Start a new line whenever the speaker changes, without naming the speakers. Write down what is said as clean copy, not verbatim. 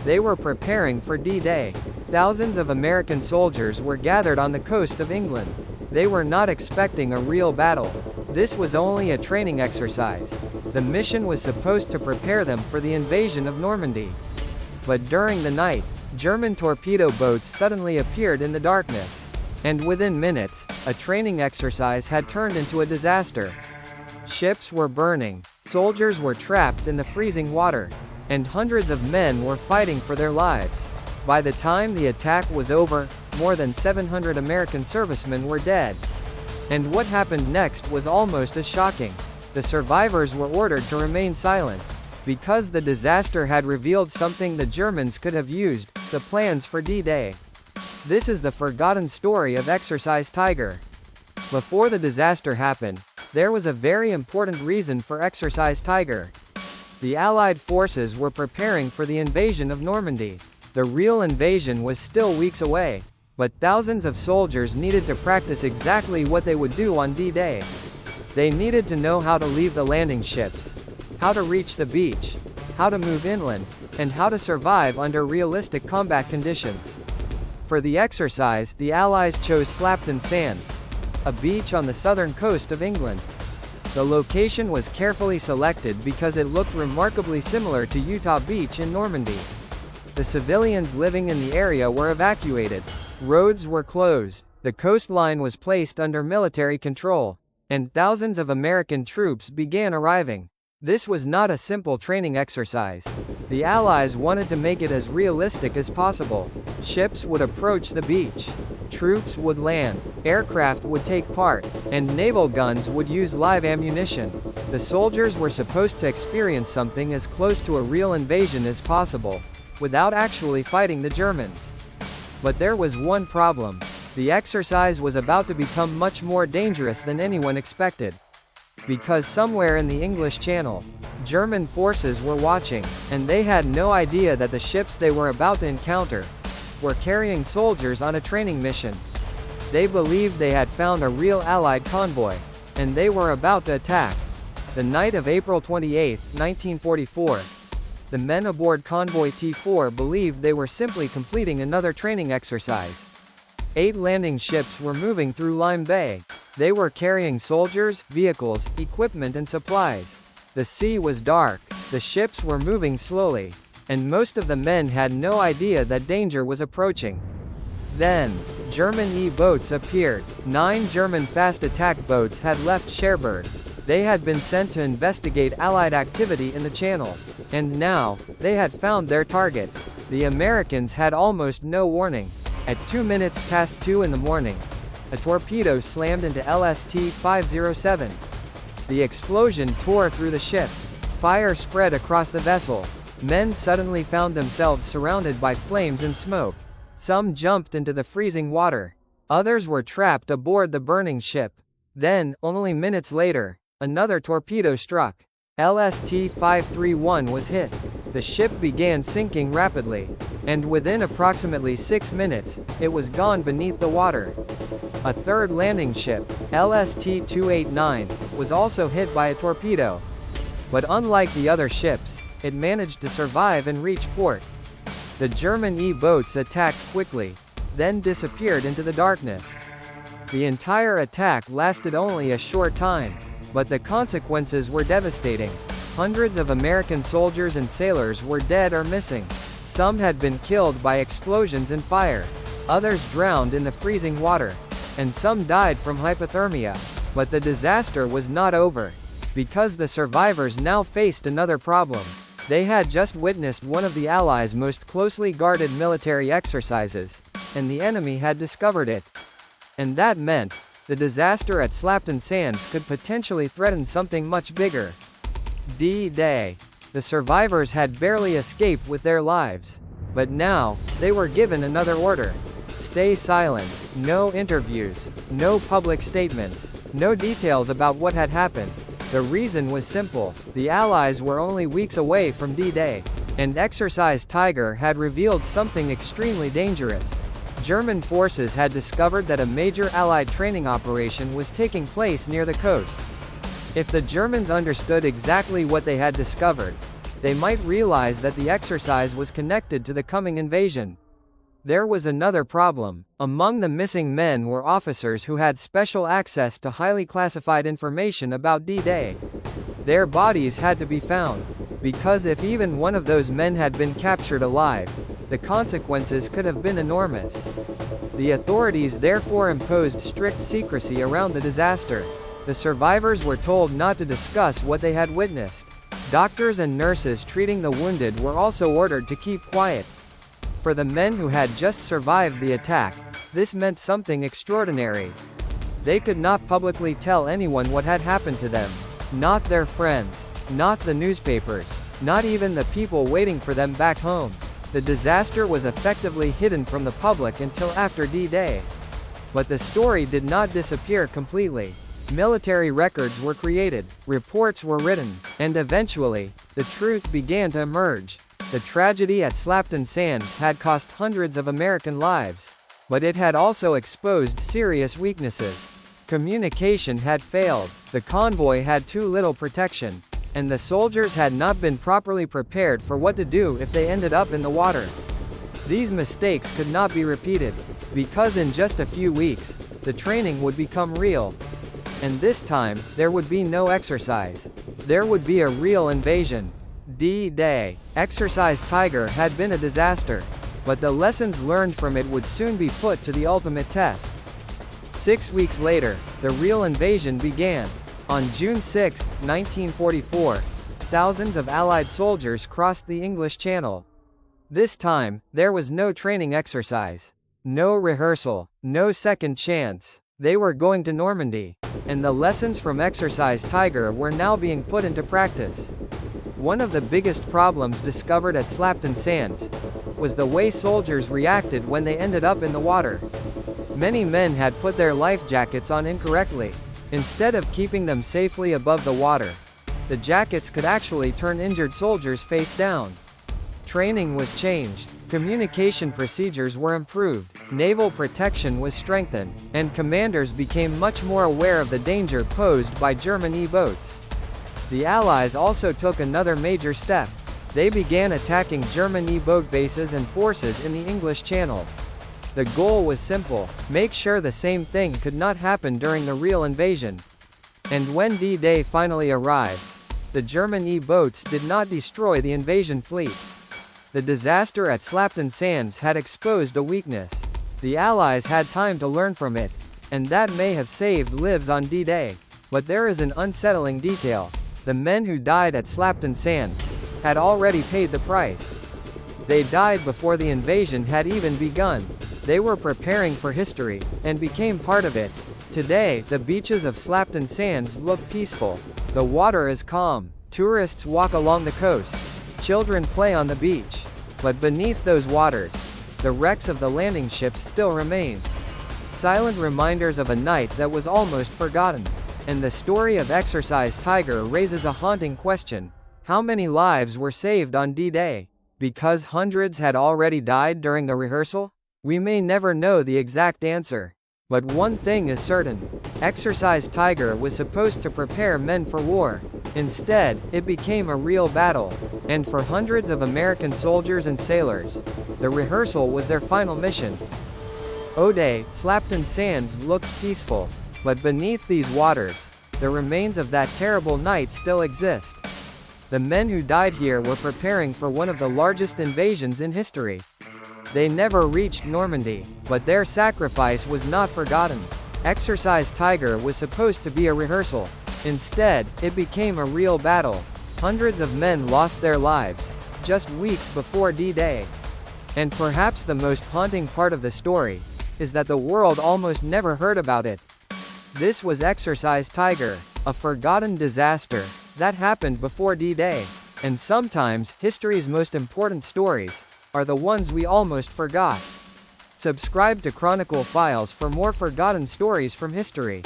They were preparing for D-Day. Thousands of American soldiers were gathered on the coast of England. They were not expecting a real battle. This was only a training exercise. The mission was supposed to prepare them for the invasion of Normandy. But during the night, German torpedo boats suddenly appeared in the darkness. And within minutes, a training exercise had turned into a disaster. Ships were burning, soldiers were trapped in the freezing water, and hundreds of men were fighting for their lives. By the time the attack was over, more than 700 American servicemen were dead. And what happened next was almost as shocking. The survivors were ordered to remain silent, because the disaster had revealed something the Germans could have used: the plans for D-Day. This is the forgotten story of Exercise Tiger. Before the disaster happened, there was a very important reason for Exercise Tiger. The Allied forces were preparing for the invasion of Normandy. The real invasion was still weeks away, but thousands of soldiers needed to practice exactly what they would do on D-Day. They needed to know how to leave the landing ships, how to reach the beach, how to move inland, and how to survive under realistic combat conditions. For the exercise, the Allies chose Slapton Sands, a beach on the southern coast of England. The location was carefully selected because it looked remarkably similar to Utah Beach in Normandy. The civilians living in the area were evacuated. Roads were closed, the coastline was placed under military control, and thousands of American troops began arriving. This was not a simple training exercise. The Allies wanted to make it as realistic as possible. Ships would approach the beach, troops would land, aircraft would take part, and naval guns would use live ammunition. The soldiers were supposed to experience something as close to a real invasion as possible, without actually fighting the Germans. But there was one problem. The exercise was about to become much more dangerous than anyone expected. Because somewhere in the English Channel, German forces were watching, and they had no idea that the ships they were about to encounter were carrying soldiers on a training mission. They believed they had found a real Allied convoy, and they were about to attack. The night of April 28, 1944, the men aboard Convoy T4 believed they were simply completing another training exercise. 8 landing ships were moving through Lime Bay. They were carrying soldiers, vehicles, equipment and supplies. The sea was dark, the ships were moving slowly, and most of the men had no idea that danger was approaching. Then, German E-boats appeared. 9 German fast attack boats had left Cherbourg. They had been sent to investigate Allied activity in the channel. And now, they had found their target. The Americans had almost no warning. At 2 minutes past 2 in the morning, a torpedo slammed into LST-507. The explosion tore through the ship. Fire spread across the vessel. Men suddenly found themselves surrounded by flames and smoke. Some jumped into the freezing water. Others were trapped aboard the burning ship. Then, only minutes later, another torpedo struck. LST-531 was hit. The ship began sinking rapidly, and within approximately 6 minutes, it was gone beneath the water. A third landing ship, LST-289, was also hit by a torpedo. But unlike the other ships, it managed to survive and reach port. The German E-boats attacked quickly, then disappeared into the darkness. The entire attack lasted only a short time, but the consequences were devastating. Hundreds of American soldiers and sailors were dead or missing. Some had been killed by explosions and fire. Others drowned in the freezing water. And some died from hypothermia. But the disaster was not over. Because the survivors now faced another problem. They had just witnessed one of the Allies' most closely guarded military exercises, and the enemy had discovered it. And that meant, the disaster at Slapton Sands could potentially threaten something much bigger. D-Day. The survivors had barely escaped with their lives. But now, they were given another order. Stay silent, no interviews, no public statements, no details about what had happened. The reason was simple: the Allies were only weeks away from D-Day, and Exercise Tiger had revealed something extremely dangerous. German forces had discovered that a major Allied training operation was taking place near the coast. If the Germans understood exactly what they had discovered, they might realize that the exercise was connected to the coming invasion. There was another problem. Among the missing men were officers who had special access to highly classified information about D-Day. Their bodies had to be found, because if even one of those men had been captured alive, the consequences could have been enormous. The authorities therefore imposed strict secrecy around the disaster. The survivors were told not to discuss what they had witnessed. Doctors and nurses treating the wounded were also ordered to keep quiet. For the men who had just survived the attack, this meant something extraordinary. They could not publicly tell anyone what had happened to them. Not their friends, not the newspapers, not even the people waiting for them back home. The disaster was effectively hidden from the public until after D-Day. But the story did not disappear completely. Military records were created, reports were written, and eventually, the truth began to emerge. The tragedy at Slapton Sands had cost hundreds of American lives. But it had also exposed serious weaknesses. Communication had failed, the convoy had too little protection, and the soldiers had not been properly prepared for what to do if they ended up in the water. These mistakes could not be repeated, because in just a few weeks, the training would become real. And this time, there would be no exercise. There would be a real invasion. D-Day. Exercise Tiger had been a disaster, but the lessons learned from it would soon be put to the ultimate test. 6 weeks later, the real invasion began. On June 6, 1944, thousands of Allied soldiers crossed the English Channel. This time, there was no training exercise. No rehearsal, no second chance. They were going to Normandy, and the lessons from Exercise Tiger were now being put into practice. One of the biggest problems discovered at Slapton Sands was the way soldiers reacted when they ended up in the water. Many men had put their life jackets on incorrectly. Instead of keeping them safely above the water, the jackets could actually turn injured soldiers face down. Training was changed, communication procedures were improved, naval protection was strengthened, and commanders became much more aware of the danger posed by German E-boats. The Allies also took another major step. They began attacking German E-boat bases and forces in the English Channel. The goal was simple: make sure the same thing could not happen during the real invasion. And when D-Day finally arrived, the German E-boats did not destroy the invasion fleet. The disaster at Slapton Sands had exposed a weakness. The Allies had time to learn from it, and that may have saved lives on D-Day. But there is an unsettling detail. The men who died at Slapton Sands had already paid the price. They died before the invasion had even begun. They were preparing for history, and became part of it. Today, the beaches of Slapton Sands look peaceful. The water is calm. Tourists walk along the coast. Children play on the beach. But beneath those waters, the wrecks of the landing ships still remain. Silent reminders of a night that was almost forgotten. And the story of Exercise Tiger raises a haunting question. How many lives were saved on D-Day? Because hundreds had already died during the rehearsal? We may never know the exact answer. But one thing is certain. Exercise Tiger was supposed to prepare men for war. Instead, it became a real battle. And for hundreds of American soldiers and sailors, the rehearsal was their final mission. O-Day, Slapton Sands looks peaceful. But beneath these waters, the remains of that terrible night still exist. The men who died here were preparing for one of the largest invasions in history. They never reached Normandy, but their sacrifice was not forgotten. Exercise Tiger was supposed to be a rehearsal. Instead, it became a real battle. Hundreds of men lost their lives, just weeks before D-Day. And perhaps the most haunting part of the story is that the world almost never heard about it. This was Exercise Tiger, a forgotten disaster that happened before D-Day. And sometimes, history's most important stories are the ones we almost forgot. Subscribe to Chronicle Files for more forgotten stories from history.